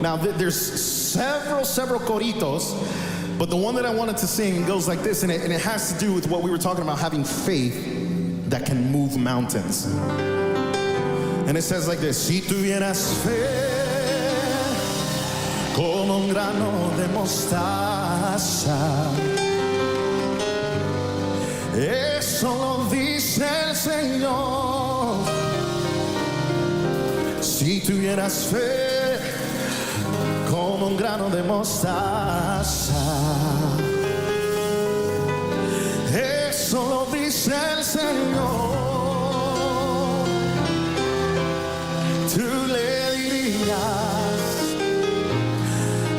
Now, there's several coritos, but the one that I wanted to sing goes like this, and it has to do with what we were talking about, having faith that can move mountains. And it says like this: Si tuvieras fe como un grano de mostaza, eso lo dice el Señor. Si tuvieras fe como un grano de mostaza, eso lo dice el Señor. Tú le dirías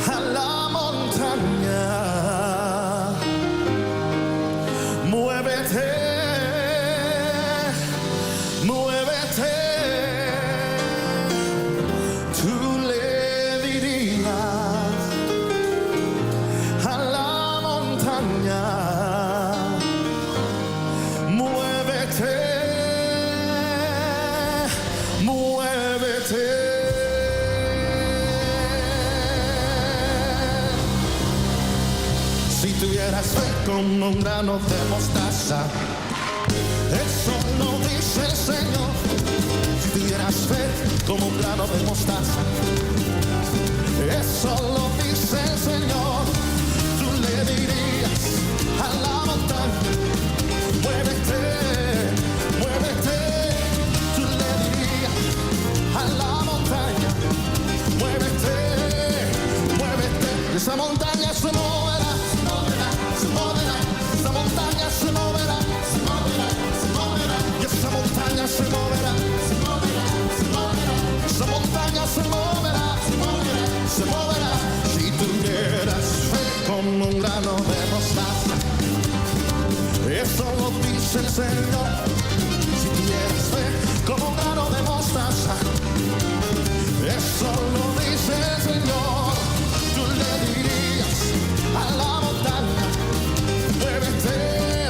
a la montaña: muévete, muévete. Tú le dirías a la montaña: muévete, muévete. Si tuvieras fe como un grano de mostaza, eso lo dice el Señor. Si tuvieras fe como un grano de mostaza, eso lo dice el Señor. Tú le dirías a la montaña: muévete, muévete. Tú le dirías a la montaña: muévete, muévete. Y esa montaña se moverá, se moverá, se moverá. Esa montaña se moverá, se moverá, se moverá. Y esa montaña se moverá, se moverá, se moverá. Esa montaña se moverá, se moverá, se moverá. Si tuvieras fe como un grano de mostaza, eso lo dice el Señor. Si tuvieras fe como un grano de mostaza, eso lo dice el Señor. Tú le dirías a la montaña: muévete.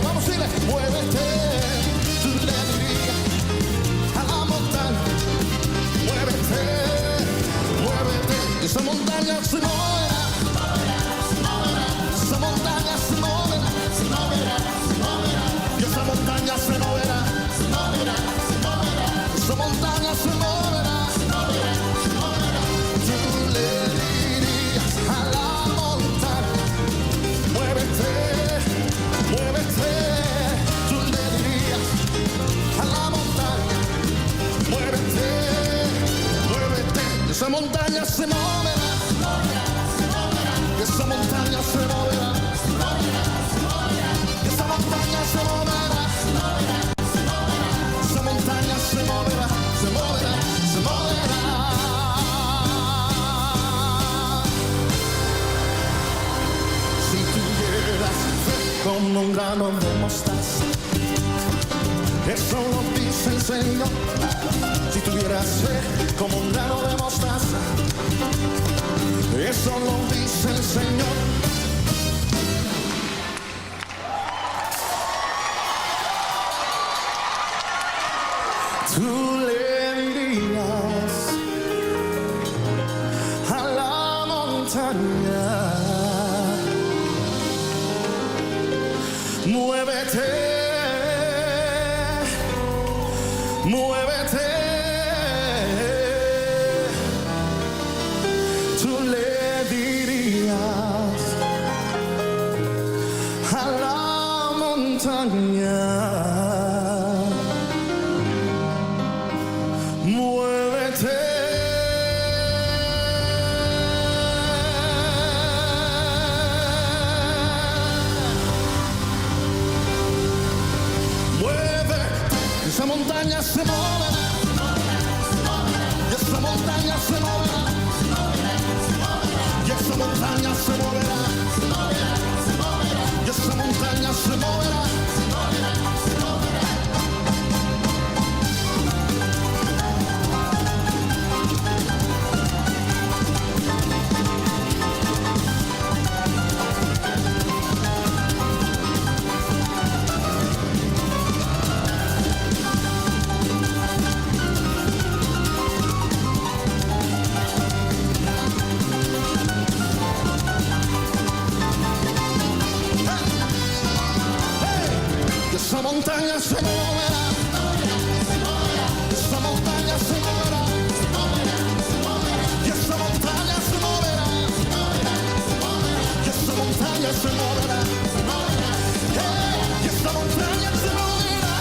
Vamos a decirle: muévete. Tú le dirías a la montaña: muévete, muévete. Esa montaña se moverá, se moverá. Esa montaña se moverá, se moverá, se moverá. Y esa montaña se moverá, se moverá, se moverá. Esa montaña se moverá, se moverá, se moverá. Tú le dirías a la montaña: muévete, muévete. Tú le dirías a la montaña: muévete, muévete. Esa montaña se moverá, se moverá, se moverá. Esa montaña se moverá, se moverá, se moverá. Esa montaña se moverá, se moverá, se moverá. Esa montaña se moverá, se moverá, se moverá. Si tuvieras fe como un grano de mostaza, eso lo dice el Señor. Si tuvieras fe como un grano de mostaza, eso lo dice el Señor. Tú le dirías a la montaña: muévete, muévete. Tú le dirías a la montaña: muévete. Muévete. Esa montaña se moverá, se moverá, se moverá. Y esa montaña se moverá, se moverá, se moverá. Y esa montaña se moverá, se moverá, se moverá. Y esa montaña se moverá, se moverá, se moverá. montaña se moverá. Esa montaña se moverá. Y esa montaña se moverá. Y esa montaña se moverá. Y esa montaña se moverá.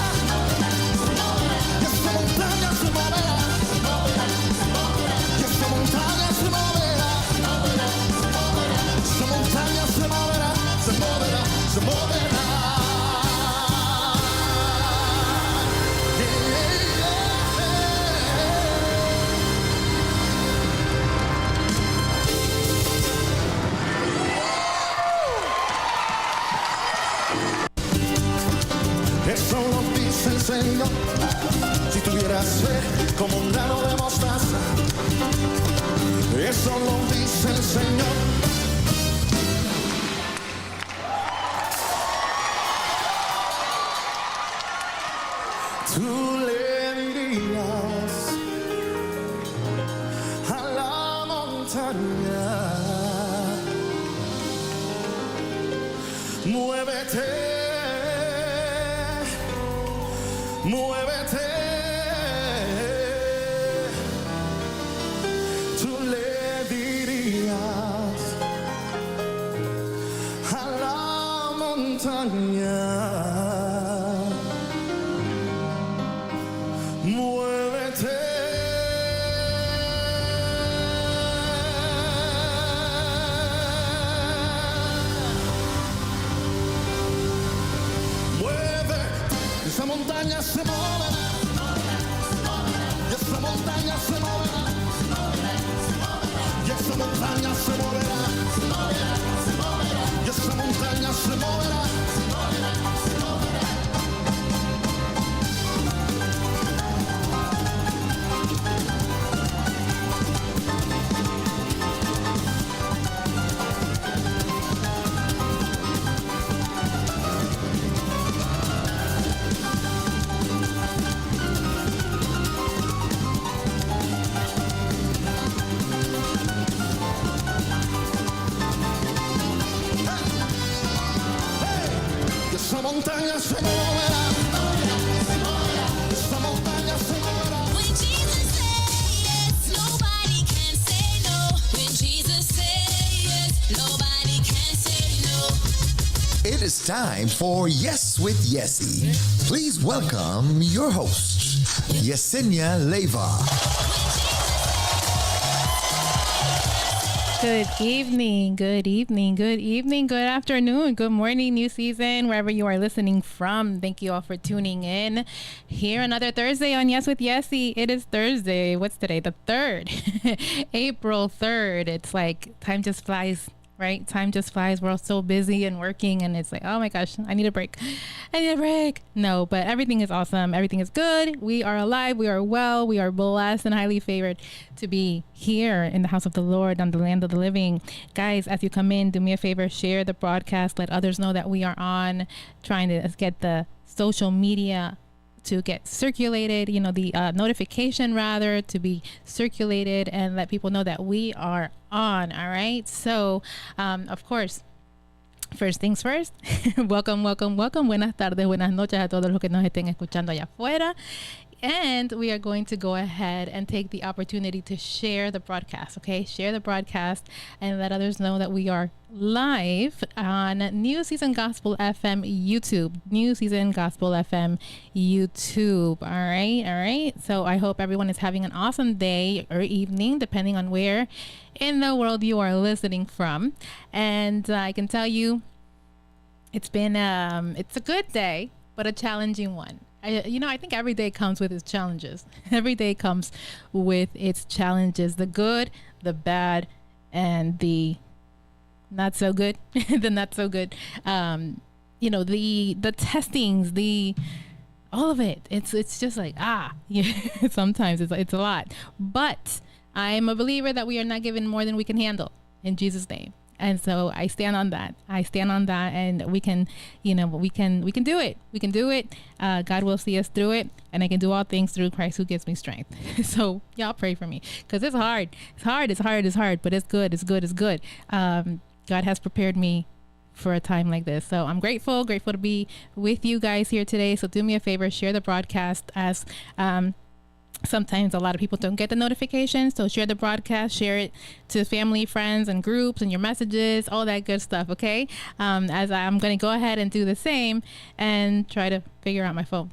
Y esa montaña se moverá. Y esa montaña se moverá. Esa montaña se moverá. Se moverá. Se moverá. Eso lo dice el Señor. Si tuvieras fe como un grano de mostaza, eso lo dice el Señor. Tú le dirías a la montaña, muévete. Muévete, tú le dirías a la montaña, muévete. Esa montaña se moverá. Y esa montaña se moverá. Y esa montaña se moverá. Y esa montaña se moverá. Esa montaña se moverá. Esa montaña se moverá. When Jesus says yes, nobody can say no. When Jesus says yes, nobody can say no. It is time for Yes with Yesse. Please welcome your host, Yesenia Leva. Good evening, good evening, good evening, good afternoon, good morning, new season, wherever you are listening from. Thank you all for tuning in. Here another Thursday on Yes with Yesse. It is Thursday. What's today? The 3rd, April 3rd. It's like time just flies, right? Time just flies. We're all so busy and working, and it's like, oh my gosh, I need a break. I need a break. No, but everything is awesome. Everything is good. We are alive. We are well. We are blessed and highly favored to be here in the house of the Lord on the land of the living. Guys, as you come in, do me a favor, share the broadcast. Let others know that we are on, trying to get the social media to get circulated, you know, the notification rather to be circulated, and let people know that we are on. All right. So, of course, first things first, welcome. Buenas tardes, buenas noches a todos los que nos estén escuchando allá afuera. And we are going to go ahead and take the opportunity to share the broadcast, okay? Share the broadcast and let others know that we are live on New Season Gospel FM YouTube. New Season Gospel FM YouTube. All right. So I hope everyone is having an awesome day or evening, depending on where in the world you are listening from. And I can tell you, it's been, it's a good day, but a challenging one. I think every day comes with its challenges. Every day comes with its challenges, the good, the bad, and the not so good, the not so good. The testings, all of it. It's just like, sometimes it's a lot. But I'm a believer that we are not given more than we can handle in Jesus' name. And so I stand on that. And we can do it. We can do it. God will see us through it. And I can do all things through Christ who gives me strength. So y'all pray for me, because it's hard. It's hard, but it's good. It's good. God has prepared me for a time like this. So I'm grateful to be with you guys here today. So do me a favor, share the broadcast, as sometimes a lot of people don't get the notifications. So share the broadcast, share it to family, friends, and groups, and your messages, all that good stuff. Okay. As I'm going to go ahead and do the same and try to figure out my phone,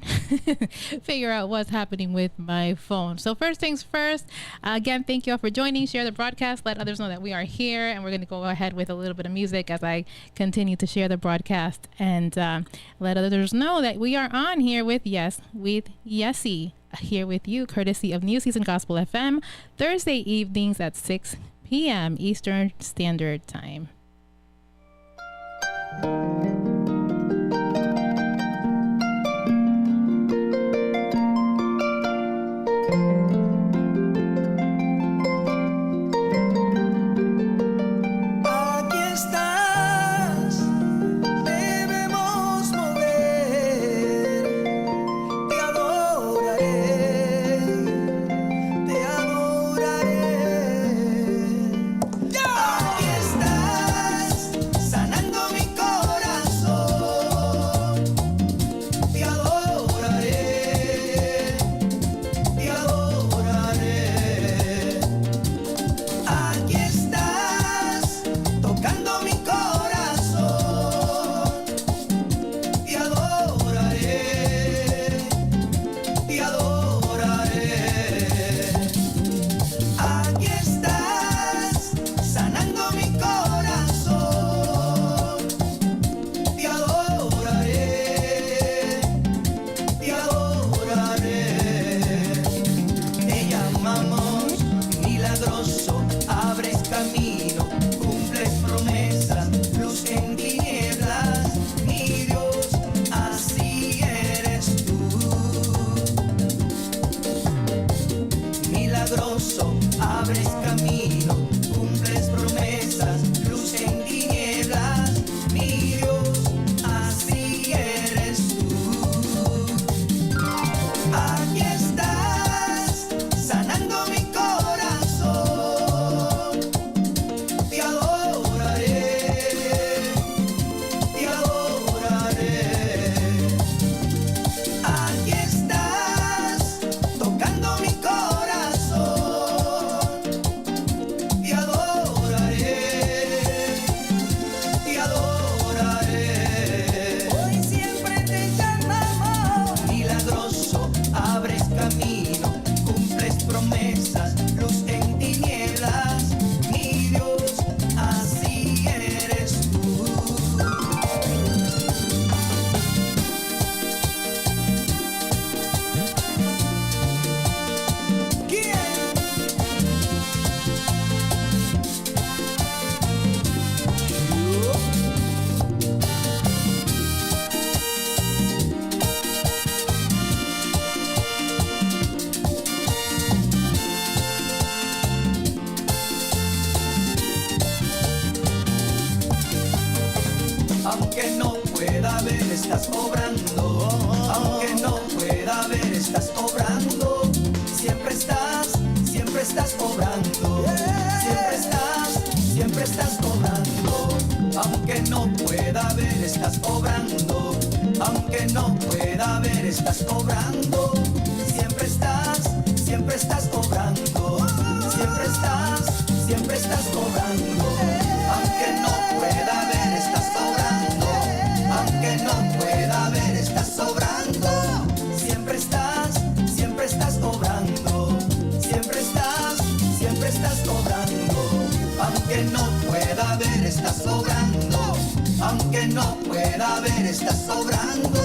figure out what's happening with my phone. So first things first, again, thank you all for joining. Share the broadcast, let others know that we are here, and we're going to go ahead with a little bit of music as I continue to share the broadcast and let others know that we are on here with Yesse, here with you, courtesy of New Season Gospel FM, Thursday evenings at 6 p.m. Eastern Standard Time. Aquí estás, debemos mover, te adoraré, te adoraré. Aquí estás, sanando mi corazón, te adoraré, te adoraré. Aquí estás, tocando mi corazón, te adoraré, te adoraré. Aquí estás, sanando mi corazón, te adoraré, te adoraré. Te llamamos milagroso, abres camino, cumples promesas, luz en tinieblas, mi Dios, así eres tú. Milagroso, abres camino, cumples promesas, luz en tinieblas, mi Dios, así eres tú. Aquí estás, sanando mi corazón, te adoraré, te adoraré. Aquí estás, tocando mi corazón, te adoraré, te adoraré. Hoy siempre te llamamos milagroso, abres camino, cumples promesas, luz en tinieblas, mi Dios, así eres tú. ¿Quién? Aunque no pueda ver, estás obrando. Aunque no pueda ver, estás obrando. Siempre estás obrando. Siempre estás obrando. Aunque no pueda ver, estás obrando. Aunque no pueda ver, estás obrando. Siempre estás obrando. Siempre estás obrando. Aunque no pueda ver, estás obrando. Aunque no pueda ver, estás obrando. Siempre estás obrando. Siempre estás obrando. Aunque no pueda ver, estás obrando. Aunque no pueda ver, estás obrando.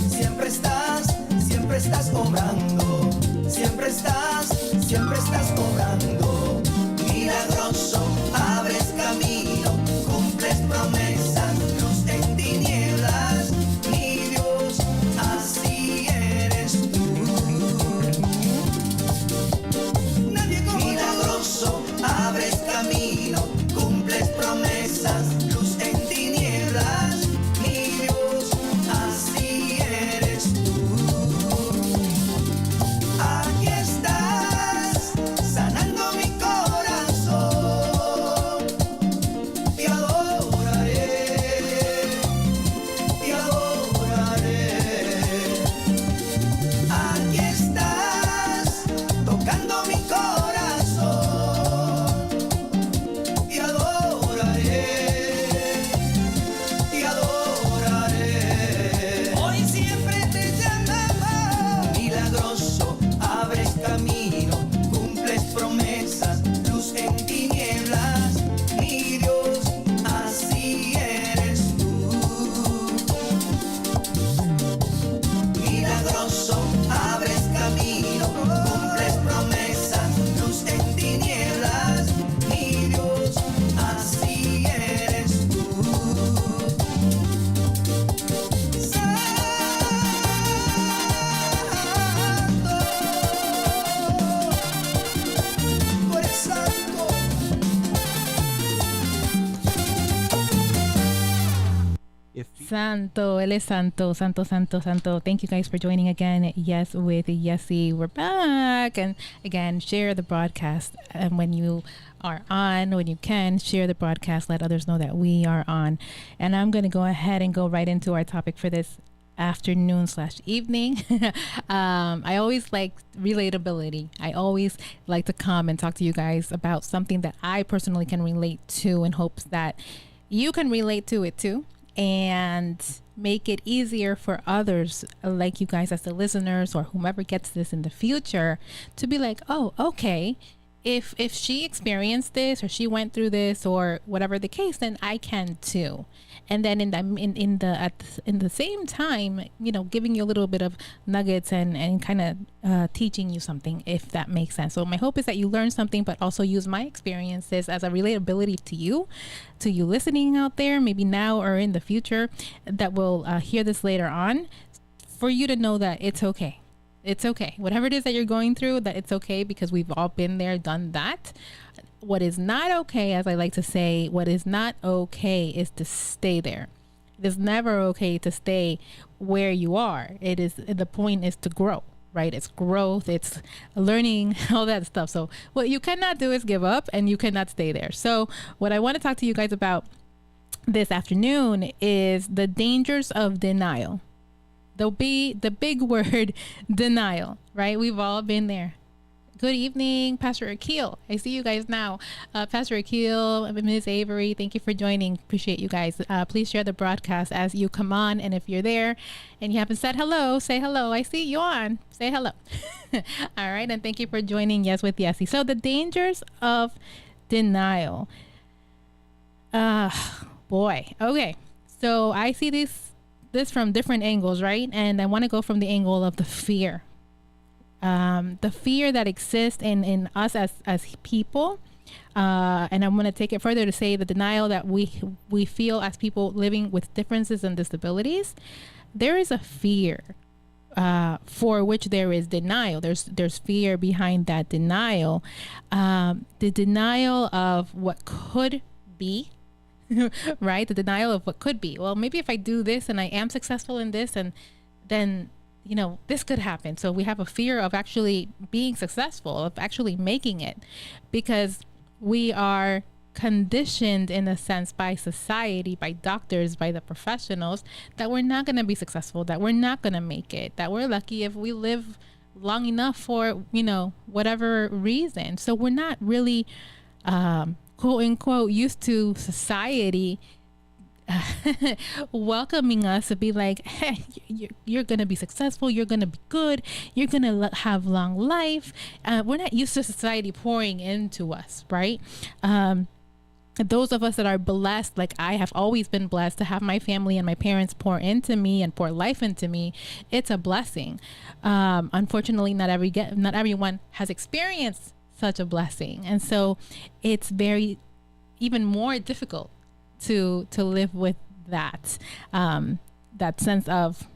Siempre estás obrando. Siempre estás obrando. Milagroso, abres camino, cumples promesas, luz en tinieblas, mi Dios, así eres tú. Milagroso, abres camino, cumples promesas, luz en tinieblas, mi Dios, así eres tú. Aquí estás, sanando mi Santo, Él es santo, santo, santo, santo. Thank you guys for joining again. Yes, with Yesse, we're back. And again, share the broadcast. And when you are on, when you can, share the broadcast. Let others know that we are on. And I'm going to go ahead and go right into our topic for this afternoon/evening. I always like relatability. I always like to come and talk to you guys about something that I personally can relate to, in hopes that you can relate to it too, and make it easier for others like you guys as the listeners, or whomever gets this in the future, to be like, oh, okay, if she experienced this, or she went through this, or whatever the case, then I can too. And then in the same time, you know, giving you a little bit of nuggets and kind of teaching you something, if that makes sense. So my hope is that you learn something, but also use my experiences as a relatability to you listening out there, maybe now or in the future, that will hear this later on, for you to know that it's okay. It's okay. Whatever it is that you're going through, that it's okay, because we've all been there, done that. What is not okay, as I like to say, what is not okay is to stay there. It is never okay to stay where you are. The point is to grow, right? It's growth, it's learning, all that stuff. So what you cannot do is give up, and you cannot stay there. So what I want to talk to you guys about this afternoon is the dangers of denial. The big word, denial, right? We've all been there. Good evening, Pastor Akil. I see you guys now. Pastor Akil, Ms. Avery, thank you for joining. Appreciate you guys. Please share the broadcast as you come on. And if you're there and you haven't said hello, say hello. I see you on. Say hello. All right. And thank you for joining Yes with Yesse. So the dangers of denial. Boy. Okay. So I see this from different angles, right? And I want to go from the angle of the fear. The fear that exists in us as people, and I'm going to take it further to say the denial that we feel as people living with differences and disabilities. There is a fear for which there is denial. There's fear behind that denial, the denial of what could be. Right? The denial of what could be. Well, maybe if I do this and I am successful in this, and then, you know, this could happen. So we have a fear of actually being successful, of actually making it, because we are conditioned in a sense by society, by doctors, by the professionals, that we're not going to be successful, that we're not going to make it, that we're lucky if we live long enough for, you know, whatever reason. So we're not really, quote unquote, used to society welcoming us to be like, hey, you're gonna be successful, you're gonna be good, you're gonna have long life. We're not used to society pouring into us, right? Those of us that are blessed, like I have always been blessed to have my family and my parents pour into me and pour life into me, it's a blessing. Unfortunately, not everyone has experienced such a blessing, and so it's even more difficult to live with that sense of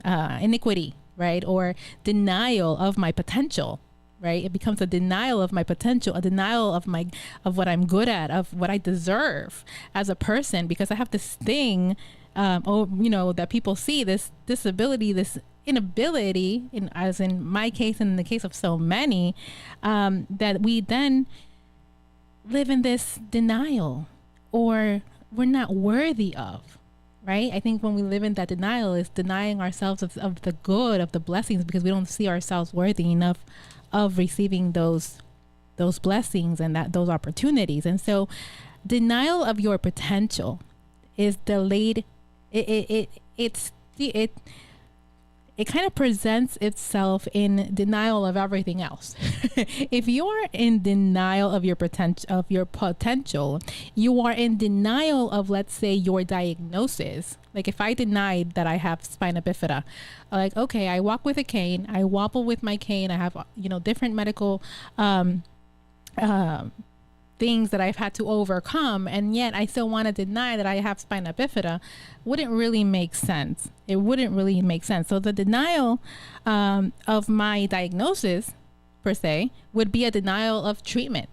iniquity, right? Or denial of my potential, right? It becomes a denial of my potential, a denial of what I'm good at, of what I deserve as a person, because I have this thing, that people see, this disability, this inability, as in my case and in the case of so many, that we then live in this denial, or we're not worthy of, right? I think when we live in that denial, is denying ourselves of the good, of the blessings, because we don't see ourselves worthy enough of receiving those blessings and those opportunities. And so denial of your potential is delayed. It kind of presents itself in denial of everything else. If you're in denial of your potential, you are in denial of, let's say, your diagnosis. Like if I denied that I have spina bifida, like, okay, I walk with a cane, I wobble with my cane, I have, different medical things that I've had to overcome, and yet I still want to deny that I have spina bifida, wouldn't really make sense. It wouldn't really make sense. So the denial of my diagnosis, per se, would be a denial of treatment.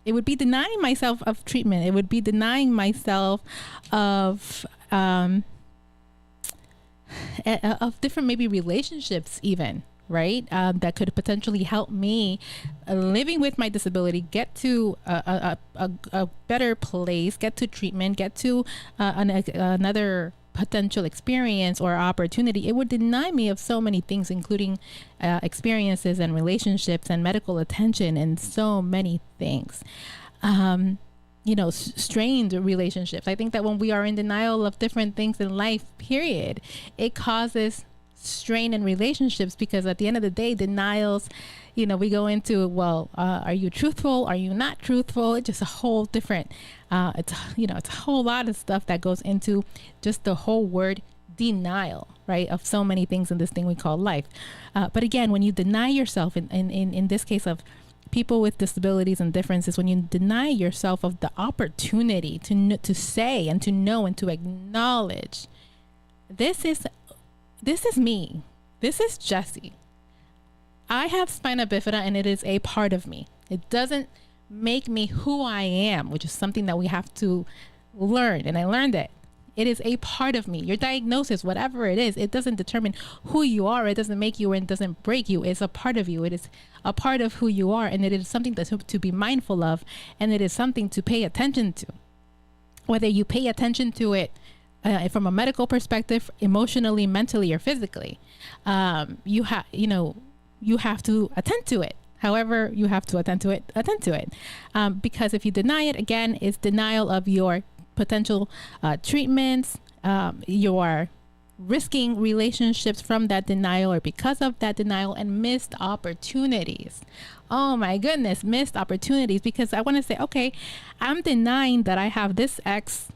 It would be denying myself of treatment. It would be denying myself of of different maybe relationships even, right? That could potentially help me living with my disability get to a better place, get to treatment, get to another potential experience or opportunity. It would deny me of so many things, including experiences and relationships and medical attention and so many things. Strained relationships. I think that when we are in denial of different things in life, period, it causes strain in relationships, because at the end of the day, denials, we go into, are you truthful? Are you not truthful? It's just a whole different, it's a whole lot of stuff that goes into just the whole word denial, right? Of so many things in this thing we call life. But again, when you deny yourself, in this case of people with disabilities and differences, when you deny yourself of the opportunity to say and to know and to acknowledge, this is me. This is Jessie. I have spina bifida and it is a part of me. It doesn't make me who I am, which is something that we have to learn. And I learned it. It is a part of me. Your diagnosis, whatever it is, it doesn't determine who you are. It doesn't make you and doesn't break you. It's a part of you. It is a part of who you are. And it is something to be mindful of. And it is something to pay attention to. Whether you pay attention to it from a medical perspective, emotionally, mentally, or physically, you have to attend to it. However you have to attend to it. Because if you deny it, again, it's denial of your potential treatments. You're risking relationships from that denial or because of that denial, and missed opportunities. Oh my goodness, missed opportunities. Because I want to say, okay, I'm denying that I have this X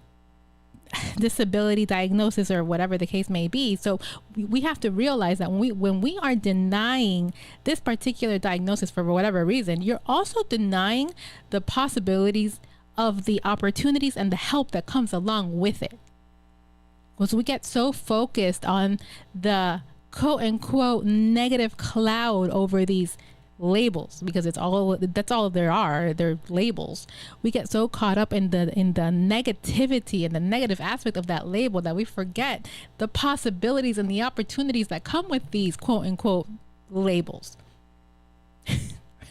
disability diagnosis or whatever the case may be. So we have to realize that when we are denying this particular diagnosis for whatever reason, you're also denying the possibilities of the opportunities and the help that comes along with it. Because we get so focused on the quote unquote negative cloud over these labels, because that's all there are. They're labels. We get so caught up in the negativity and the negative aspect of that label that we forget the possibilities and the opportunities that come with these quote unquote labels.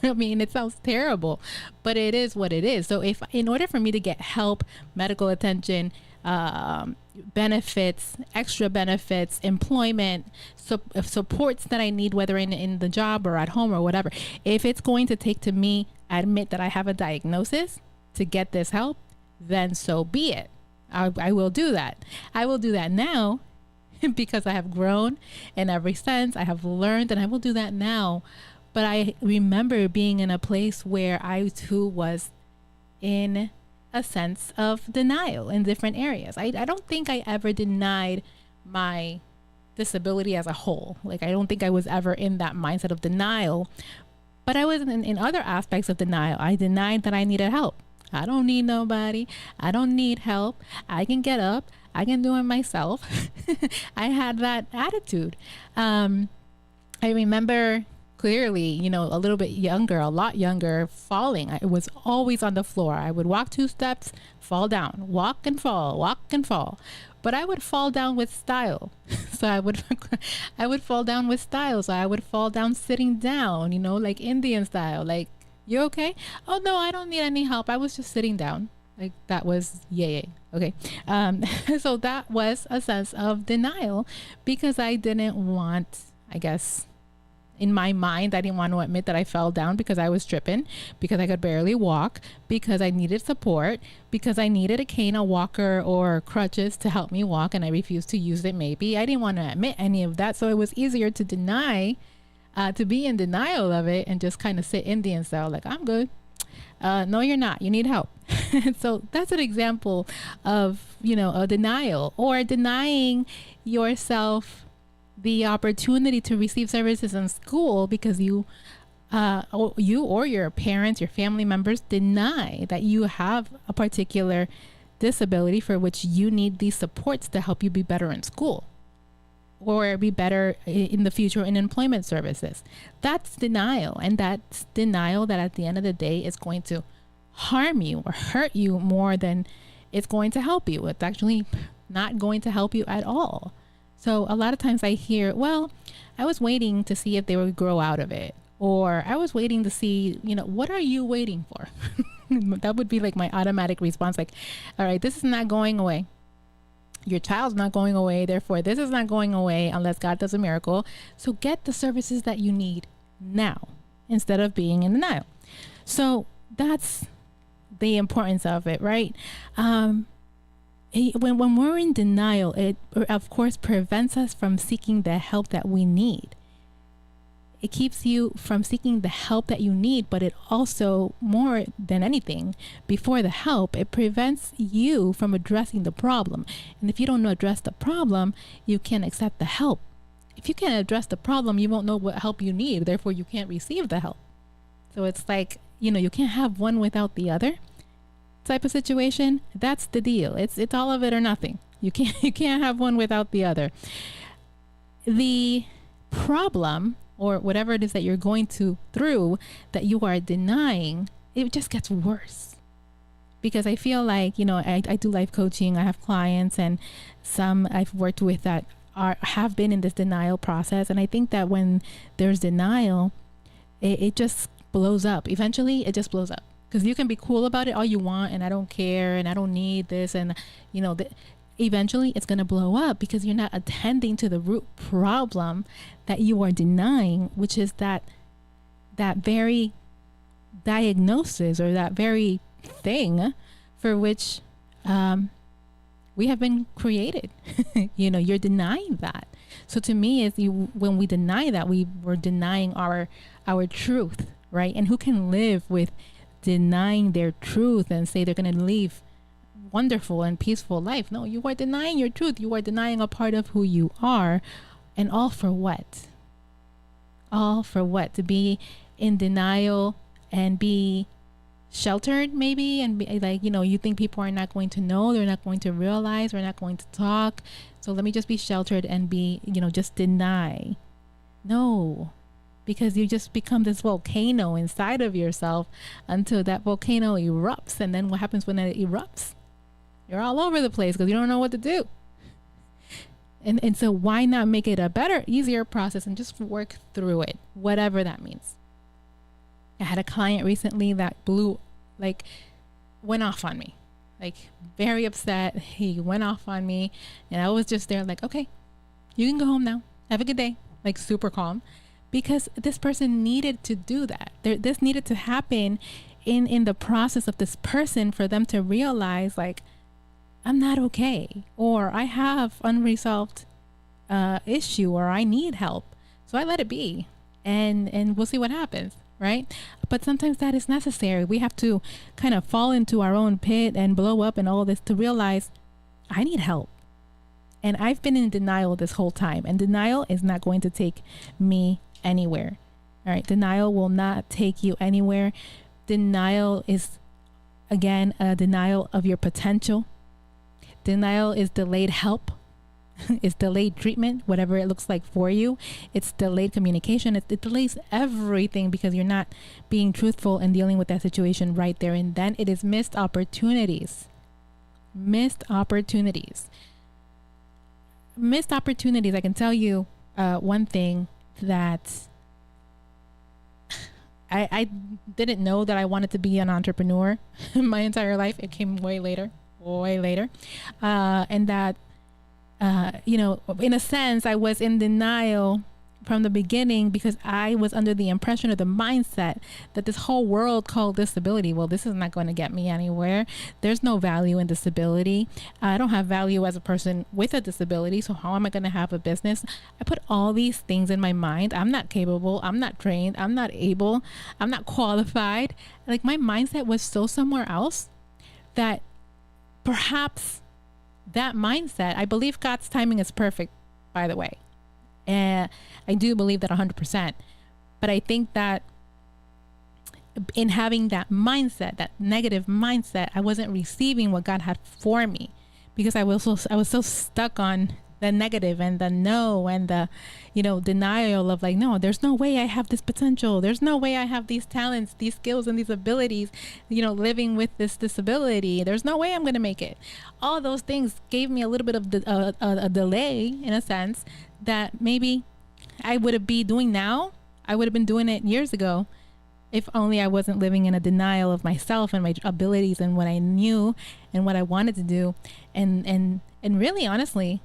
I mean, it sounds terrible, but it is what it is. So in order for me to get help, medical attention, benefits, extra benefits, employment, supports that I need, whether in the job or at home or whatever, if it's going to take to me admit that I have a diagnosis to get this help, then so be it. I will do that. I will do that now because I have grown in every sense. I have learned, and I will do that now. But I remember being in a place where I too was in a sense of denial in different areas. I don't think I ever denied my disability as a whole. Like, I don't think I was ever in that mindset of denial, but I was in other aspects of denial. I denied that I needed help. I don't need nobody. I don't need help. I can get up. I can do it myself. I had that attitude. I remember clearly, a lot younger, falling. I was always on the floor. I would walk 2 steps, fall down, walk and fall. But I would fall down with style. So I would fall down with style. So I would fall down sitting down, like Indian style. Like, you okay? Oh no, I don't need any help. I was just sitting down. Like, that was yay. Okay. So that was a sense of denial, because I didn't want, I guess, in my mind, I didn't want to admit that I fell down because I was tripping, because I could barely walk, because I needed support, because I needed a cane, a walker, or crutches to help me walk, and I refused to use it maybe. I didn't want to admit any of that, so it was easier to deny, to be in denial of it and just kind of sit Indian style, like, I'm good. No, you're not. You need help. So that's an example of, a denial, or denying yourself the opportunity to receive services in school because you or your parents, your family members deny that you have a particular disability for which you need these supports to help you be better in school or be better in the future in employment services. That's denial. And that's denial that at the end of the day is going to harm you or hurt you more than it's going to help you. It's actually not going to help you at all. So a lot of times I hear, well, I was waiting to see if they would grow out of it. Or I was waiting to see, what are you waiting for? That would be like my automatic response. Like, all right, this is not going away. Your child's not going away. Therefore, this is not going away unless God does a miracle. So get the services that you need now instead of being in denial. So that's the importance of it, right? When we're in denial, it of course prevents us from seeking the help that we need. It keeps you from seeking the help that you need, but it also, more than anything, before the help, it prevents you from addressing the problem. And if you don't address the problem, you can't accept the help. If you can't address the problem, you won't know what help you need. Therefore, you can't receive the help. So it's like, you can't have one without the other type of situation. That's the deal. It's all of it or nothing. You can't have one without the other. The problem, or whatever it is that you're going through that you are denying, it just gets worse. Because I feel like, I do life coaching. I have clients, and some I've worked with that have been in this denial process. And I think that when there's denial, it just blows up. Eventually, it just blows up. Because you can be cool about it all you want, and I don't care, and I don't need this, and eventually it's going to blow up because you're not attending to the root problem that you are denying, which is that very diagnosis, or that very thing for which we have been created. You're denying that. So to me, when we deny that, we're denying our truth, right? And who can live with denying their truth and say they're going to live wonderful and peaceful life? No, you are denying your truth. You are denying a part of who you are. And all for what? All for what? To be in denial and be sheltered, maybe, and be like, you think people are not going to know, they're not going to realize, we're not going to talk, so let me just be sheltered and be, just deny. No, because you just become this volcano inside of yourself until that volcano erupts. And then what happens when it erupts? You're all over the place because you don't know what to do. And so why not make it a better, easier process and just work through it, whatever that means. I had a client recently that went off on me, very upset. He went off on me, and I was just there like, okay, you can go home now. Have a good day. Super calm, because this person needed to do that. This needed to happen in the process of this person for them to realize, I'm not okay, or I have unresolved issue, or I need help. So I let it be, and we'll see what happens, right? But sometimes that is necessary. We have to kind of fall into our own pit and blow up and all this to realize I need help. And I've been in denial this whole time, and denial is not going to take me anywhere. All right. Denial will not take you anywhere. Denial is, again, a denial of your potential. Denial is delayed help. It's delayed treatment, whatever it looks like for you. It's delayed communication. It delays everything because you're not being truthful and dealing with that situation right there and then. It is missed opportunities. Missed opportunities. Missed opportunities. I can tell you one thing that I didn't know that I wanted to be an entrepreneur my entire life. It came way later. And that, in a sense, I was in denial from the beginning because I was under the impression or the mindset that this whole world called disability, well, this is not going to get me anywhere. There's no value in disability. I don't have value as a person with a disability. So how am I going to have a business? I put all these things in my mind. I'm not capable. I'm not trained. I'm not able. I'm not qualified. My mindset was so somewhere else that perhaps that mindset, I believe God's timing is perfect, by the way. And I do believe that 100%. But I think that in having that mindset, that negative mindset, I wasn't receiving what God had for me because I was so stuck on the negative and the no and the, denial of like, no, there's no way I have this potential. There's no way I have these talents, these skills, and these abilities, living with this disability. There's no way I'm going to make it. All those things gave me a little bit of a delay, in a sense, that maybe I would be doing now. I would have been doing it years ago if only I wasn't living in a denial of myself and my abilities and what I knew and what I wanted to do. And really, honestly,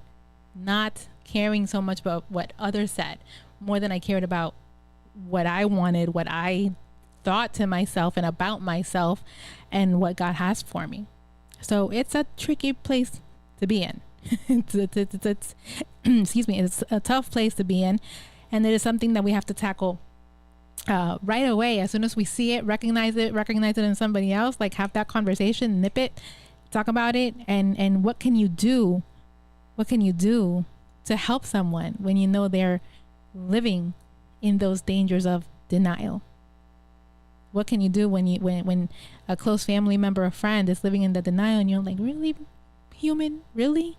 not caring so much about what others said more than I cared about what I wanted, what I thought to myself and about myself and what God has for me. So it's a tricky place to be in. it's excuse me, it's a tough place to be in. And it is something that we have to tackle right away. As soon as we see it, recognize it in somebody else, like have that conversation, nip it, talk about it. And what can you do? What can you do to help someone when you know they're living in those dangers of denial? What can you do when a close family member or friend is living in the denial and you're like, really, human? Really?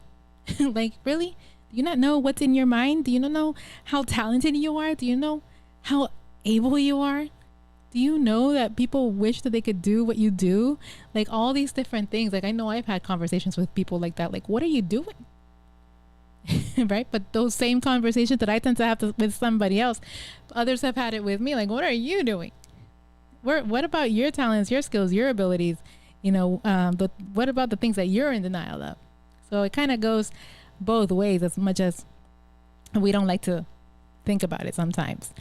Like, really? Do you not know what's in your mind? Do you not know how talented you are? Do you know how able you are? Do you know that people wish that they could do what you do? Like all these different things. Like I know I've had conversations with people like that. Like, what are you doing? Right? But those same conversations that I tend to have with somebody else, others have had it with me. Like, what are you doing? What about your talents, your skills, your abilities? But what about the things that you're in denial of? So it kind of goes both ways, as much as we don't like to think about it sometimes.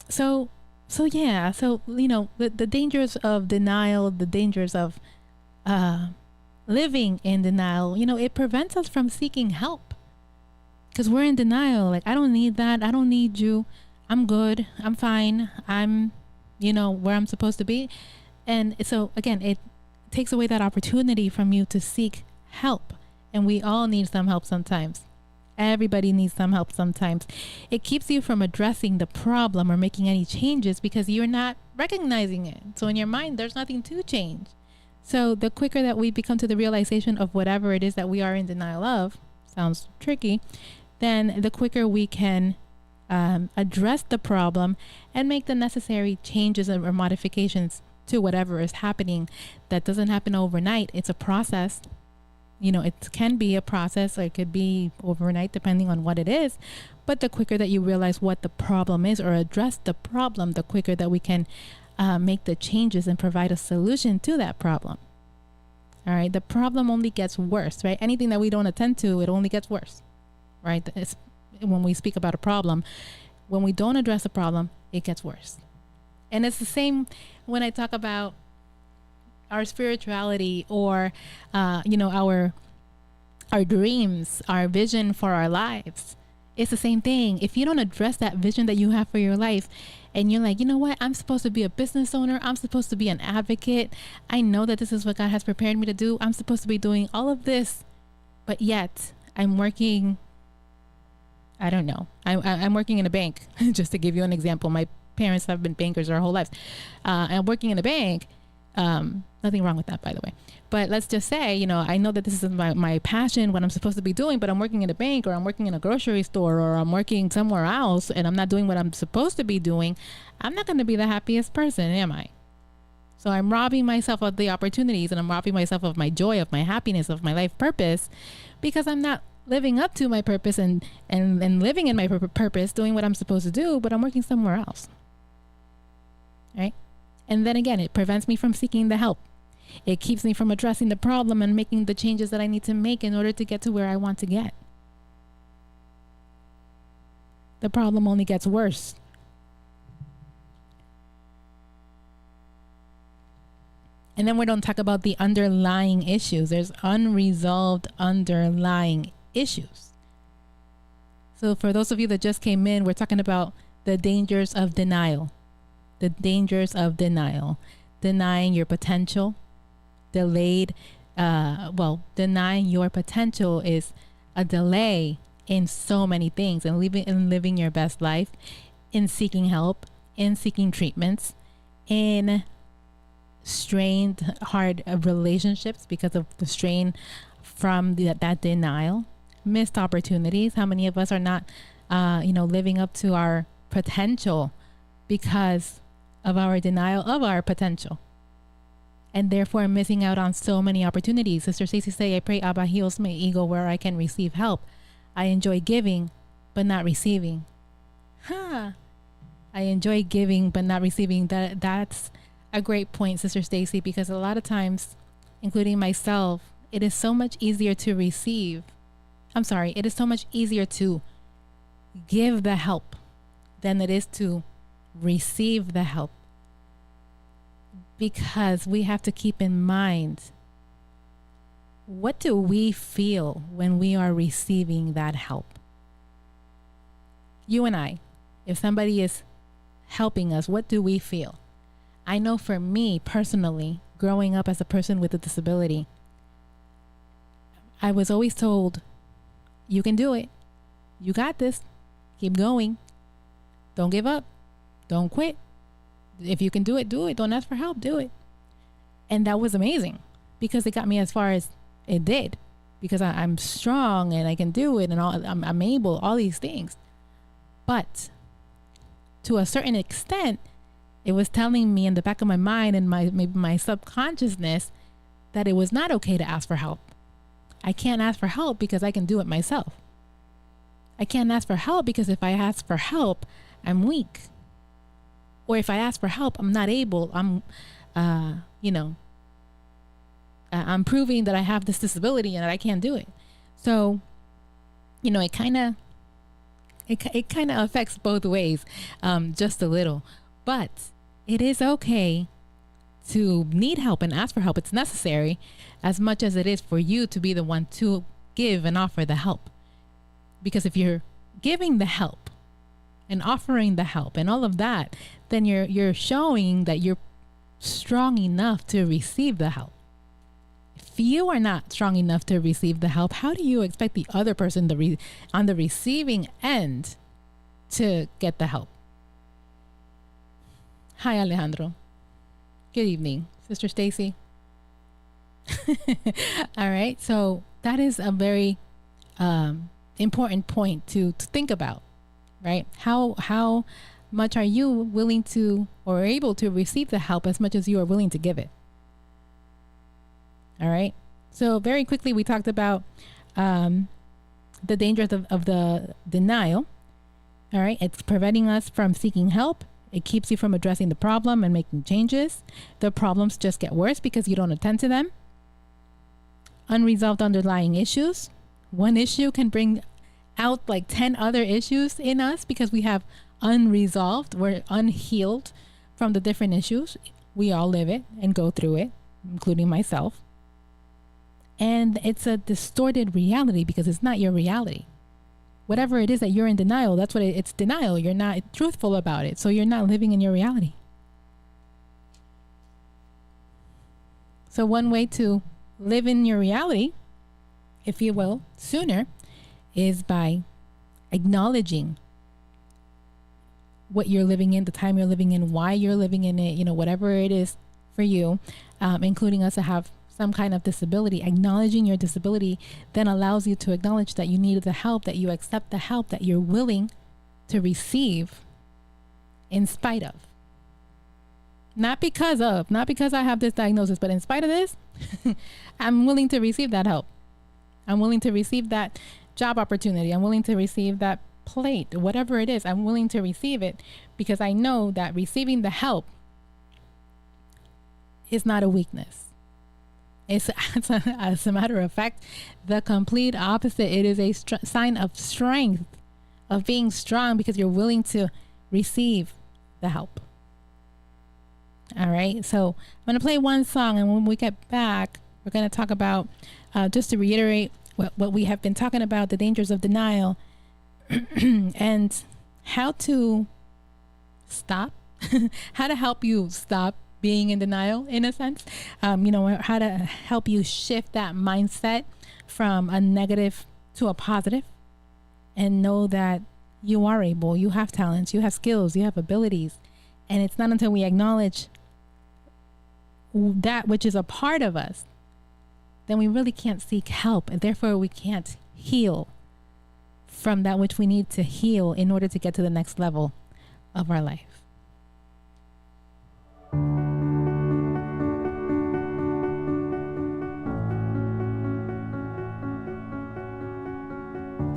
So the dangers of denial, the dangers of living in denial, it prevents us from seeking help because we're in denial. Like, I don't need that. I don't need you. I'm good. I'm fine. I'm, where I'm supposed to be. And so again, it takes away that opportunity from you to seek help. And we all need some help sometimes. Everybody needs some help sometimes. It keeps you from addressing the problem or making any changes because you're not recognizing it. So in your mind, there's nothing to change. So the quicker that we become to the realization of whatever it is that we are in denial of, sounds tricky, then the quicker we can address the problem and make the necessary changes or modifications to whatever is happening. That doesn't happen overnight. It's a process. It can be a process, or it could be overnight depending on what it is. But the quicker that you realize what the problem is or address the problem, the quicker that we can make the changes and provide a solution to that problem. All right. The problem only gets worse, right? Anything that we don't attend to, it only gets worse, right? When we speak about a problem, when we don't address a problem, it gets worse. And it's the same when I talk about our spirituality or, our dreams, our vision for our lives. It's the same thing. If you don't address that vision that you have for your life and you're like, you know what, I'm supposed to be a business owner. I'm supposed to be an advocate. I know that this is what God has prepared me to do. I'm supposed to be doing all of this, but yet I'm working. I don't know. I'm working in a bank, just to give you an example. My parents have been bankers their whole lives. I'm working in a bank. Nothing wrong with that, by the way. But let's just say, I know that this is my passion, what I'm supposed to be doing, but I'm working in a bank or I'm working in a grocery store or I'm working somewhere else and I'm not doing what I'm supposed to be doing. I'm not going to be the happiest person, am I? So I'm robbing myself of the opportunities and I'm robbing myself of my joy, of my happiness, of my life purpose because I'm not living up to my purpose and living in my purpose, doing what I'm supposed to do, but I'm working somewhere else. Right? And then again, it prevents me from seeking the help. It keeps me from addressing the problem and making the changes that I need to make in order to get to where I want to get. The problem only gets worse. And then we don't talk about the underlying issues. There's unresolved underlying issues. So for those of you that just came in, we're talking about the dangers of denial. The dangers of denial. Denying your potential. Denying your potential is a delay in so many things, and living your best life, in seeking help, in seeking treatments, in strained, hard relationships because of the strain from that denial. missed opportunities? How many of us are not, living up to our potential because of our denial of our potential? And therefore missing out on so many opportunities. Sister Stacey say, I pray Abba heals my ego where I can receive help. I enjoy giving, but not receiving. I enjoy giving, but not receiving. That's a great point, Sister Stacey, because a lot of times, including myself, it is so much easier to receive. It is so much easier to give the help than it is to receive the help. Because we have to keep in mind, what do we feel when we are receiving that help? You and I, if somebody is helping us, what do we feel? I know for me personally, growing up as a person with a disability, I was always told, you can do it. You got this. Keep going. Don't give up. Don't quit. If you can do it, do it. Don't ask for help, do it. And that was amazing because it got me as far as it did, because I'm strong and I can do it and all, I'm able, all these things. But to a certain extent, it was telling me in the back of my mind and maybe my subconsciousness that it was not okay to ask for help. I can't ask for help because I can do it myself. I can't ask for help because if I ask for help, I'm weak. Or if I ask for help, I'm not able. I'm proving that I have this disability and that I can't do it. So, it kind of affects both ways, just a little. But it is okay to need help and ask for help. It's necessary as much as it is for you to be the one to give and offer the help. Because if you're giving the help and offering the help and all of that, then you're showing that you're strong enough to receive the help. If you are not strong enough to receive the help, how do you expect the other person on the receiving end to get the help? Hi, Alejandro. Good evening, Sister Stacey. All right. So that is a very important point to think about, right? How much are you willing to or able to receive the help as much as you are willing to give it? All right. So very quickly, we talked about the dangers of the denial. All right. It's preventing us from seeking help. It keeps you from addressing the problem and making changes. The problems just get worse because you don't attend to them. Unresolved underlying issues. One issue can bring out like 10 other issues in us because we have unresolved, we're unhealed from the different issues. We all live it and go through it, including myself. And it's a distorted reality because it's not your reality. Whatever it is that you're in denial, that's what it's denial. You're not truthful about it. So you're not living in your reality. So one way to live in your reality, if you will, sooner, is by acknowledging what you're living in, the time you're living in, why you're living in it, whatever it is for you, including us to have some kind of disability. Acknowledging your disability then allows you to acknowledge that you need the help, that you accept the help, that you're willing to receive in spite of. Not because I have this diagnosis, but in spite of this, I'm willing to receive that help. I'm willing to receive that job opportunity. I'm willing to receive that plate, whatever it is. I'm willing to receive it because I know that receiving the help is not a weakness. It's as a matter of fact, the complete opposite. It is a sign of strength, of being strong because you're willing to receive the help. All right. So I'm going to play one song, and when we get back, we're going to talk about, just to reiterate what we have been talking about, the dangers of denial and how to stop, how to help you stop being in denial, in a sense, how to help you shift that mindset from a negative to a positive and know that you are able, you have talents, you have skills, you have abilities. And it's not until we acknowledge that which is a part of us, then we really can't seek help, and therefore we can't heal from that which we need to heal in order to get to the next level of our life.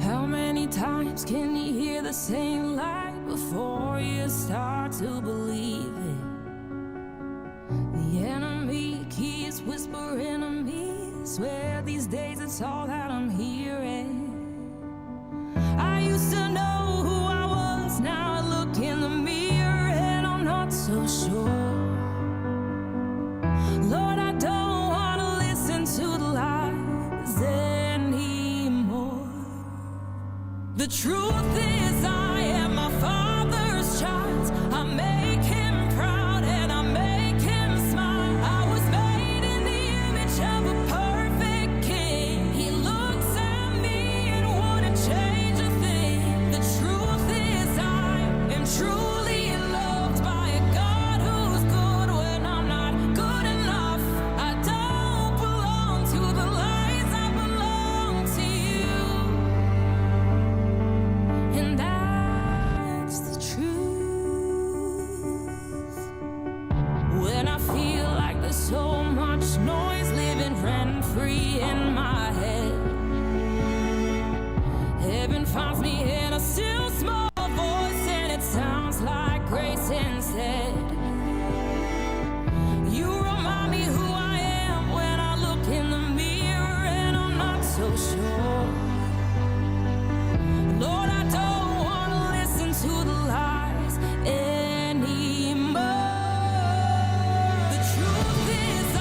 How many times can you hear the same lie before you start to believe it? The enemy keeps whispering to me, swear these days it's all that I'm hearing. I used to know who I was, now I look in the mirror and I'm not so sure. Lord, I don't want to listen to the lies anymore. The truth is I am my Father's child. I make him proud and I make him smile. I was made in the image of a perfect king. He looks at me and wouldn't change a thing. The truth is I am truly loved by a God who's good when I'm not good enough. I don't belong to the lies, I belong to you. And that's the truth. When I feel like there's so much noise living rent-free in my head, heaven finds me in a still small voice and it sounds like grace instead. You remind me who I am when I look in the mirror and I'm not so sure. Lord, I don't want to listen to the lies anymore. The truth is I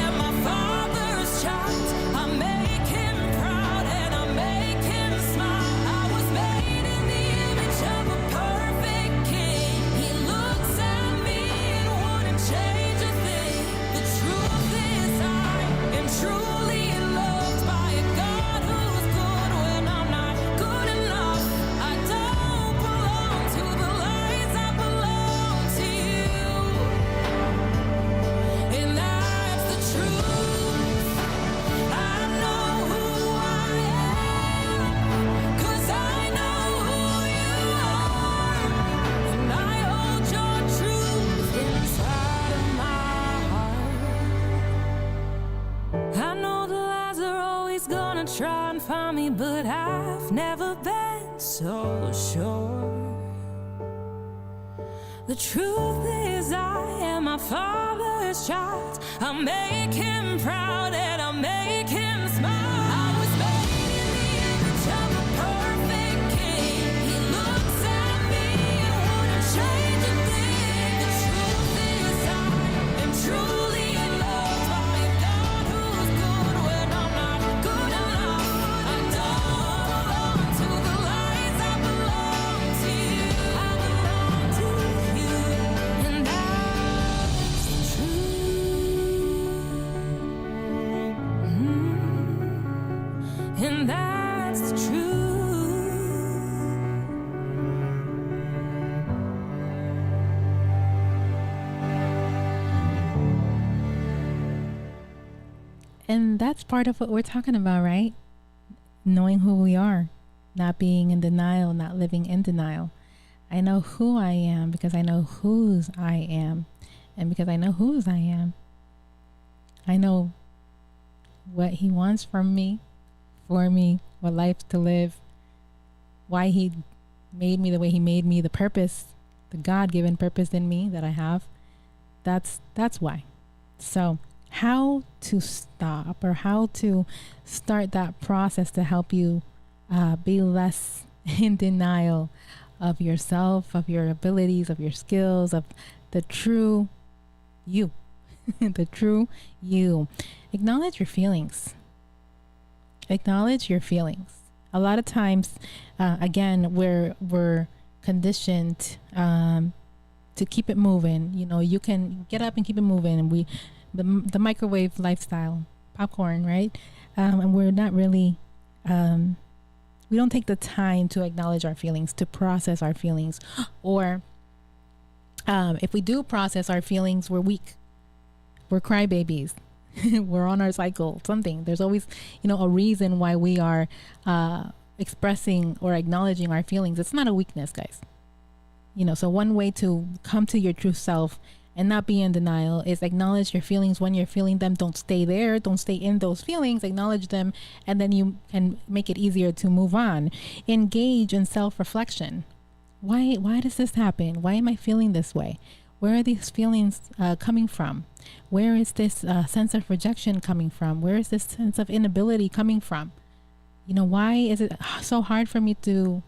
am my Father's child. I make him proud and I make him smile. I was made in the image of a perfect king. He looks at me and wouldn't change a thing. The truth is I am truly loved by a God who's good when I'm not good enough. I don't belong to the lies, I belong to you. And that's the truth. I know who I am, 'cause I know who you are. And I hold your truth inside of my heart. I know the lies are always gonna try and find me, but I've never been so sure. The truth is I am my Father's child. I make him proud and I make him smile. I was made in the image of a perfect king. He looks at me and wouldn't change a thing. The truth is I am truly loved by a God who's good when I'm not good enough. I don't belong to the lies, I belong to you. I belong to you. And that's the truth. And that's the truth. And that's part of what we're talking about, right? Knowing who we are, not being in denial, not living in denial. I know who I am because I know whose I am. And because I know whose I am, I know what he wants from me, for me, what life to live, why he made me the way he made me, the purpose, the God-given purpose in me that I have. That's why. So how to stop or how to start that process to help you be less in denial of yourself, of your abilities, of your skills, of the true you. The true you. Acknowledge your feelings. Acknowledge your feelings. A lot of times, again, we're conditioned to keep it moving. You know, you can get up and keep it moving, and the microwave lifestyle, popcorn, right? And we're not really, we don't take the time to acknowledge our feelings, to process our feelings, or if we do process our feelings, we're weak. We're crybabies. We're on our cycle, something. There's always, a reason why we are expressing or acknowledging our feelings. It's not a weakness, guys. So one way to come to your true self and not be in denial is acknowledge your feelings when you're feeling them. Don't stay there. Don't stay in those feelings. Acknowledge them, and then you can make it easier to move on. Engage in self-reflection. Why does this happen? Why am I feeling this way? Where are these feelings coming from? Where is this sense of rejection coming from? Where is this sense of inability coming from? Why is it so hard for me to,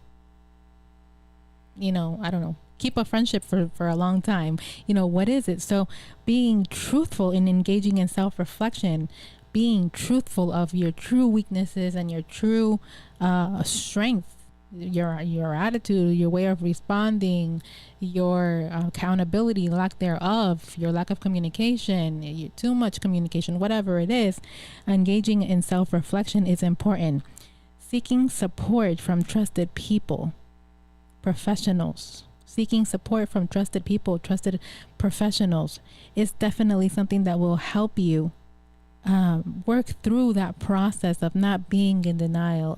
I don't know, keep a friendship for a long time? What is it? So being truthful in engaging in self-reflection, being truthful of your true weaknesses and your true strength, your attitude, your way of responding, your accountability, lack thereof, your lack of communication, your too much communication, whatever it is, engaging in self-reflection is important. Seeking support from trusted people, professionals. Seeking support from trusted people, trusted professionals is definitely something that will help you work through that process of not being in denial,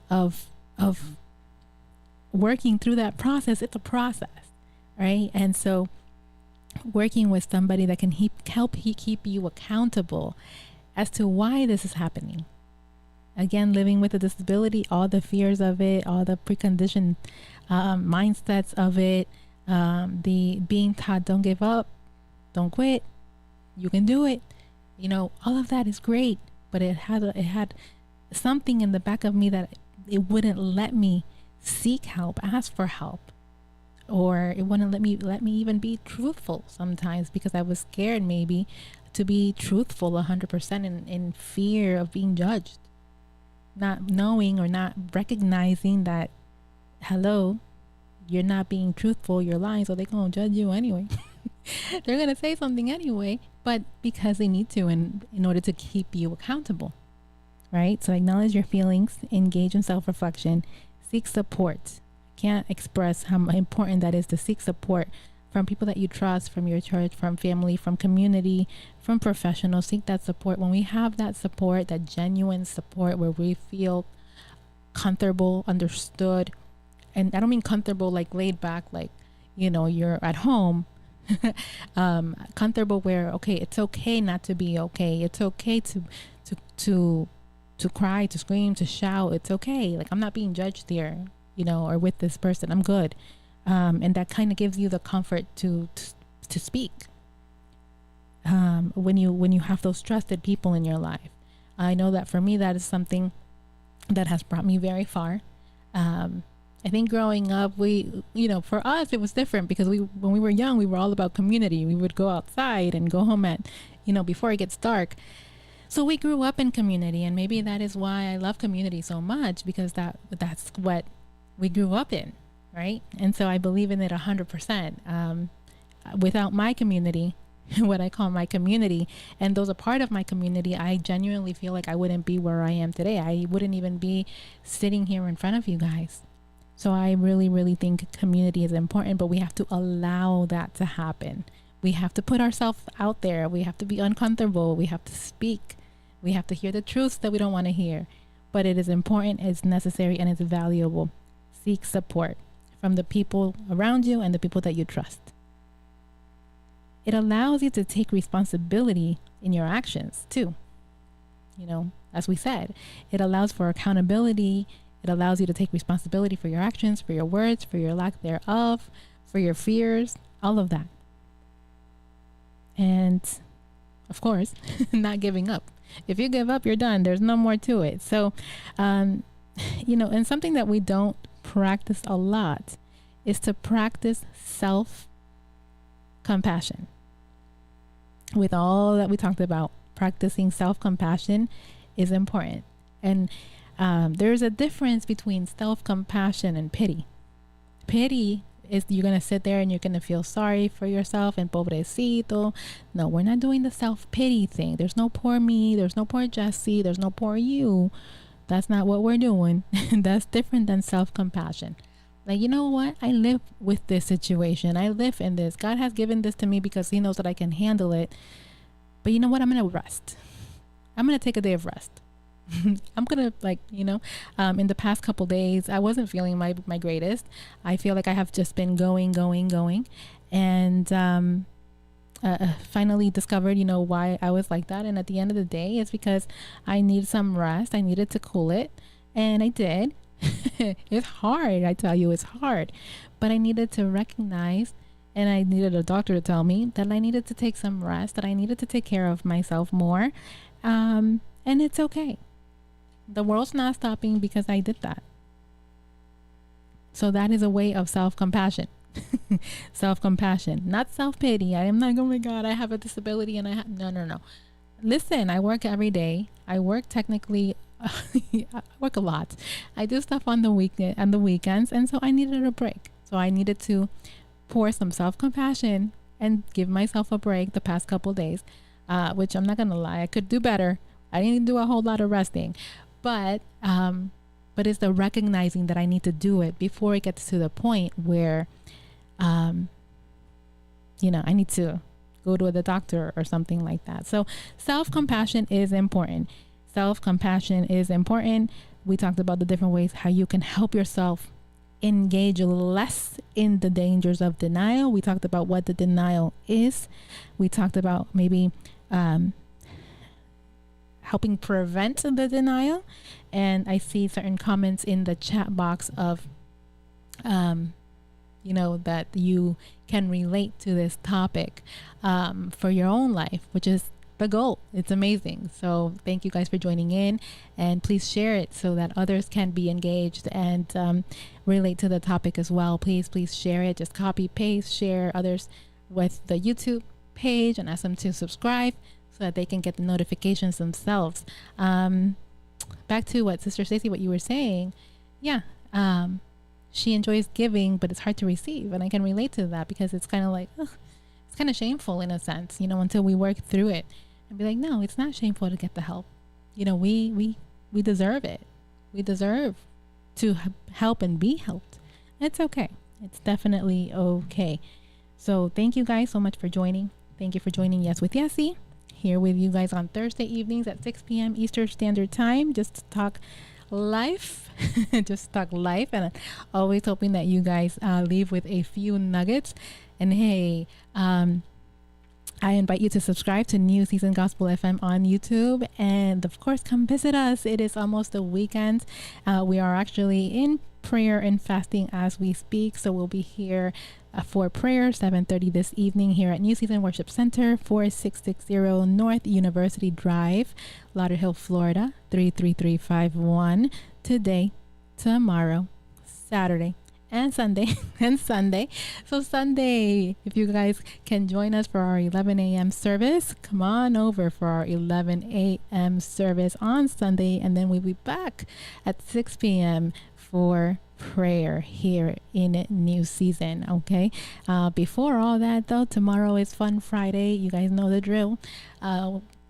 of working through that process. It's a process, right? And so working with somebody that can help keep you accountable as to why this is happening. Again, living with a disability, all the fears of it, all the preconditioned mindsets of it, the being taught, don't give up, don't quit, you can do it. All of that is great, but it had something in the back of me that it wouldn't let me seek help, ask for help, or it wouldn't let me even be truthful sometimes, because I was scared maybe to be truthful 100% in fear of being judged, not knowing or not recognizing that, hello, you're not being truthful, you're lying, so they're gonna judge you anyway. They're gonna say something anyway, but because they need to, and in order to keep you accountable, right? So acknowledge your feelings, engage in self-reflection, seek support. Can't express how important that is to seek support from people that you trust, from your church, from family, from community, from professionals. Seek that support. When we have that support, that genuine support where we feel comfortable, understood, and I don't mean comfortable like laid back, like, you're at home, comfortable where, okay, it's okay not to be okay. It's okay to cry, to scream, to shout. It's okay. Like, I'm not being judged here, or with this person. I'm good. And that kind of gives you the comfort to speak. When you have those trusted people in your life. I know that for me, that is something that has brought me very far. I think growing up, for us, it was different because when we were young, we were all about community. We would go outside and go home at, before it gets dark. So we grew up in community, and maybe that is why I love community so much, because that's what we grew up in, right? And so I believe in it 100%. Without my community, what I call my community, and those are part of my community, I genuinely feel like I wouldn't be where I am today. I wouldn't even be sitting here in front of you guys. So I really, really think community is important, but we have to allow that to happen. We have to put ourselves out there. We have to be uncomfortable. We have to speak. We have to hear the truths that we don't want to hear. But it is important, it's necessary, and it's valuable. Seek support from the people around you and the people that you trust. It allows you to take responsibility in your actions too. As we said, it allows for accountability. It allows you to take responsibility for your actions, for your words, for your lack thereof, for your fears, all of that. And of course, not giving up. If you give up, you're done. There's no more to it. So, and something that we don't practice a lot is to practice self-compassion. With all that we talked about, practicing self-compassion is important. And there's a difference between self-compassion and pity. Pity is you're going to sit there and you're going to feel sorry for yourself and pobrecito. No, we're not doing the self-pity thing. There's no poor me. There's no poor Jesse. There's no poor you. That's not what we're doing. That's different than self-compassion. Like, you know what? I live with this situation. I live in this. God has given this to me because he knows that I can handle it. But you know what? I'm going to rest. I'm going to take a day of rest. I'm going to in the past couple days, I wasn't feeling my greatest. I feel like I have just been going. And finally discovered, why I was like that. And at the end of the day, it's because I needed some rest. I needed to cool it. And I did. It's hard. I tell you, it's hard. But I needed to recognize, and I needed a doctor to tell me that I needed to take some rest, that I needed to take care of myself more. And it's okay. The world's not stopping because I did that. So that is a way of self-compassion. Self-compassion, not self-pity. I am like, oh my God, I have a disability and no. Listen, I work every day. I work technically, I work a lot. I do stuff on the weekends. And so I needed a break. So I needed to pour some self-compassion and give myself a break the past couple days, which I'm not going to lie, I could do better. I didn't do a whole lot of resting, but it's the recognizing that I need to do it before it gets to the point where I need to go to the doctor or something like that. So self-compassion is important. Self-compassion is important. We talked about the different ways how you can help yourself engage less in the dangers of denial. We talked about what the denial is. We talked about maybe helping prevent the denial. And I see certain comments in the chat box of that you can relate to this topic for your own life, which is the goal. It's amazing. So thank you guys for joining in, and please share it so that others can be engaged and relate to the topic as well. Please share it. Just copy, paste, share others with the YouTube page and ask them to subscribe so that they can get the notifications themselves. Back to what Sister Stacy, what you were saying. Yeah. She enjoys giving, but it's hard to receive. And I can relate to that because it's kind of like, it's kind of shameful in a sense, until we work through it and be like, no, it's not shameful to get the help. We deserve it. We deserve to help and be helped. It's okay. It's definitely okay. So thank you guys so much for joining. Thank you for joining Yes with Yesse, here with you guys on Thursday evenings at 6 p.m. Eastern Standard Time, just to talk life. Just talk life, and always hoping that you guys leave with a few nuggets. And hey, I invite you to subscribe to New Season Gospel FM on YouTube, and of course come visit us. It is almost the weekend. We are actually in prayer and fasting as we speak, so we'll be here for prayer 7:30 this evening here at New Season Worship Center, 4660 North University Drive, Lauderhill, Florida 33351. Today, tomorrow, Saturday, and Sunday. So Sunday, if you guys can join us for our 11 a.m. service, come on over for our 11 a.m. service on Sunday, and then we'll be back at 6 p.m. for prayer here in New Season. Okay. Before all that though, tomorrow is Fun Friday. You guys know the drill.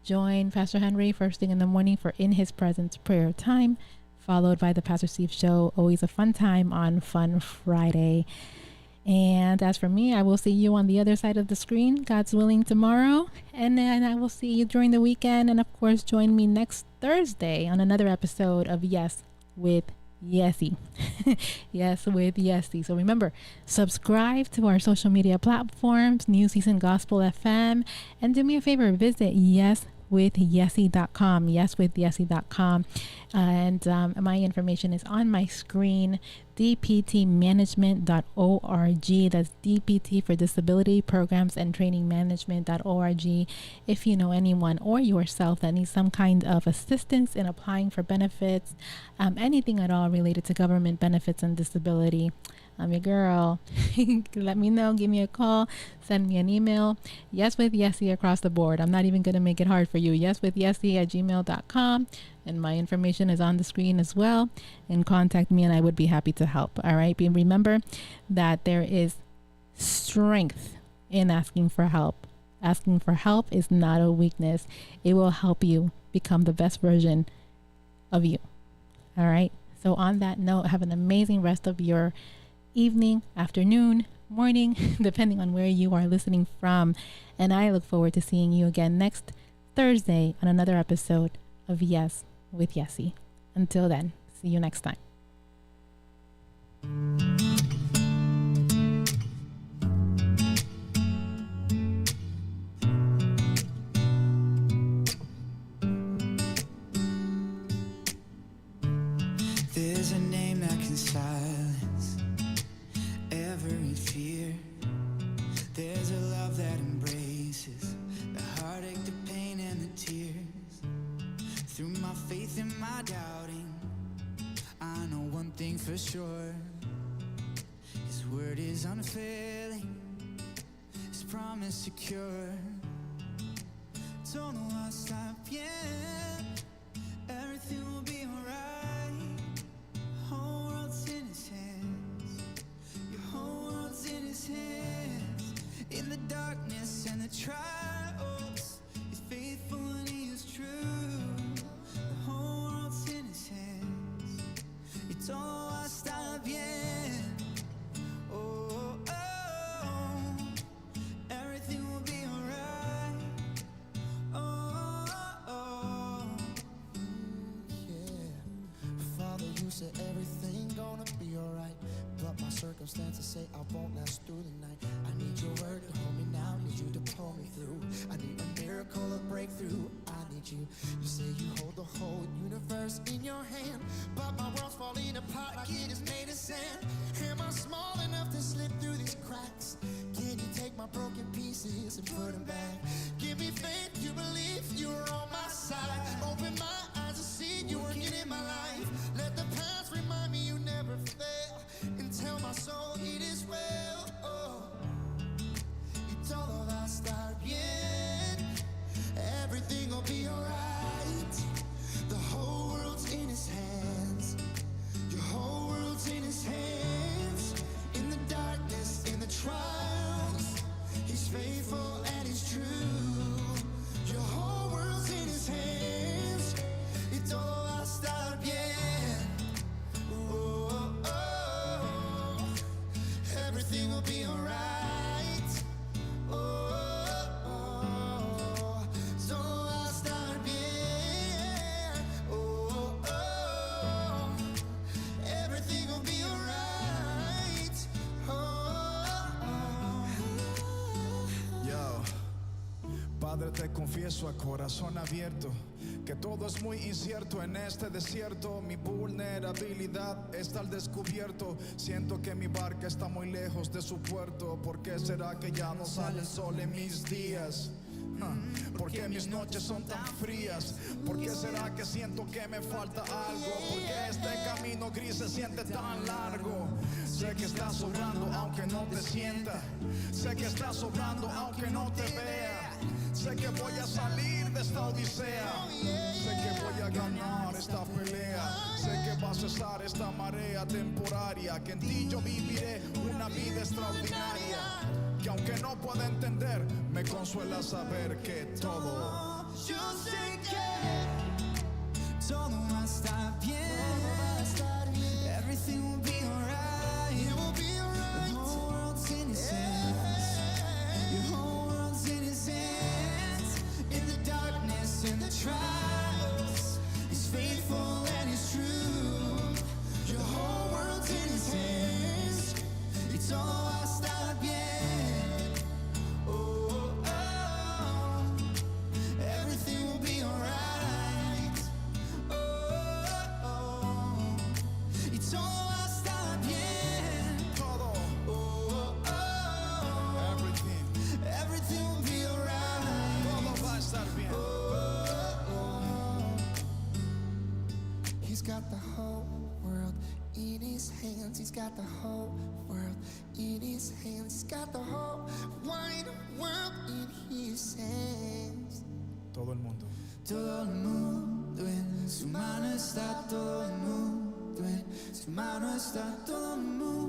Join Pastor Henry first thing in the morning for In His Presence prayer time, followed by the Pastor Steve Show. Always a fun time on Fun Friday. And as for me, I will see you on the other side of the screen, God's willing, tomorrow. And then I will see you during the weekend. And of course, join me next Thursday on another episode of Yes with Yesse. Yes with Yesse. So remember, subscribe to our social media platforms, New Season Gospel FM, and do me a favor, visit yeswithyesse.com, yeswithyesse.com, and my information is on my screen, dptmanagement.org. That's DPT for Disability Programs and Training Management.org. If you know anyone or yourself that needs some kind of assistance in applying for benefits, anything at all related to government benefits and disability, I'm your girl. Let me know. Give me a call. Send me an email. Yes with Yesse across the board. I'm not even going to make it hard for you. Yeswithyesse@gmail.com. And my information is on the screen as well. And contact me and I would be happy to help. All right. But remember that there is strength in asking for help. Asking for help is not a weakness. It will help you become the best version of you. All right. So on that note, have an amazing rest of your evening, afternoon, morning, depending on where you are listening from. And I look forward to seeing you again next Thursday on another episode of Yes with Yesse. Until then, see you next time. There's a name that can silence every fear. There's a love that embraces the heartache, the pain, and the tears. Through my faith and my doubting, I know one thing for sure. His word is unfailing, His promise secure. Don't know why I stop yet. Everything will be alright. Whole world's in His hands. Your whole world's in His hands. In the darkness and the trials, He's faithful and He is true. The whole world's in His hands. You don't know why I stop yet. Oh, oh, oh. Everything will be alright. Oh, oh, oh. Yeah. Father, you said everything gonna be alright, but my circumstances say I won't last through the night. I need your word to hold me now, need you to pull me through. I need a miracle, a breakthrough. I need you. You say you hold the whole universe in your hand, but my world's falling apart like it is made of sand. Am I small enough to slip through these cracks? Can you take my broken pieces and put them back? Give me faith, you believe you're on my side. Open my eyes to see you working in my life. Let the past remind me you never fail, and tell my soul it is well. Oh, you don't know I start yet. Everything will be alright. The whole world's in His hands. Your whole world's in His hands. In the darkness, in the trials, He's faithful and He's true. Your whole world's in His hands. You don't know I'll stop yet. Oh, oh, oh. Everything will be alright. Oh, oh, oh. So I'll start yet. Oh, oh, oh. Everything will be alright. Oh, oh, oh. Yo, Padre, te confieso a corazón abierto que todo es muy incierto en este desierto. Mi vulnerabilidad está al descubierto. Siento que mi barca está muy lejos de su puerto. ¿Por qué será que ya no sale el sol en mis días? ¿Por qué mis noches son tan frías? ¿Por qué será que siento que me falta algo? ¿Por qué este camino gris se siente tan largo? Sé que estás sobrando aunque no te sienta. Sé que estás sobrando aunque no te vea. Sé que voy a salir de esta odisea. Sé que voy a ganar esta pelea. Sé que va a cesar esta marea temporaria. Que en ti yo viviré una vida extraordinaria. Que aunque no pueda entender, me consuela saber que todo. Yo sé que todo va a estar bien. Everything will be alright. It will be alright. The whole world's in His hands. Your whole world's in His hands. In the darkness, in the trials, He's faithful and He's true. Your whole world's in His hands. It's all I stop yet. Oh, oh, oh. Everything will be alright. Oh, oh, oh. It's all I stop yet. Todo, Oh, oh, oh. everything, Everything will be alright. todo va a estar bien. Oh, oh. He's got the whole world in His hands. He's got the whole world in His hands. He's got the whole wide world in His hands. Todo el mundo. Todo el mundo en su mano está, todo el mundo en su mano está, todo el mundo.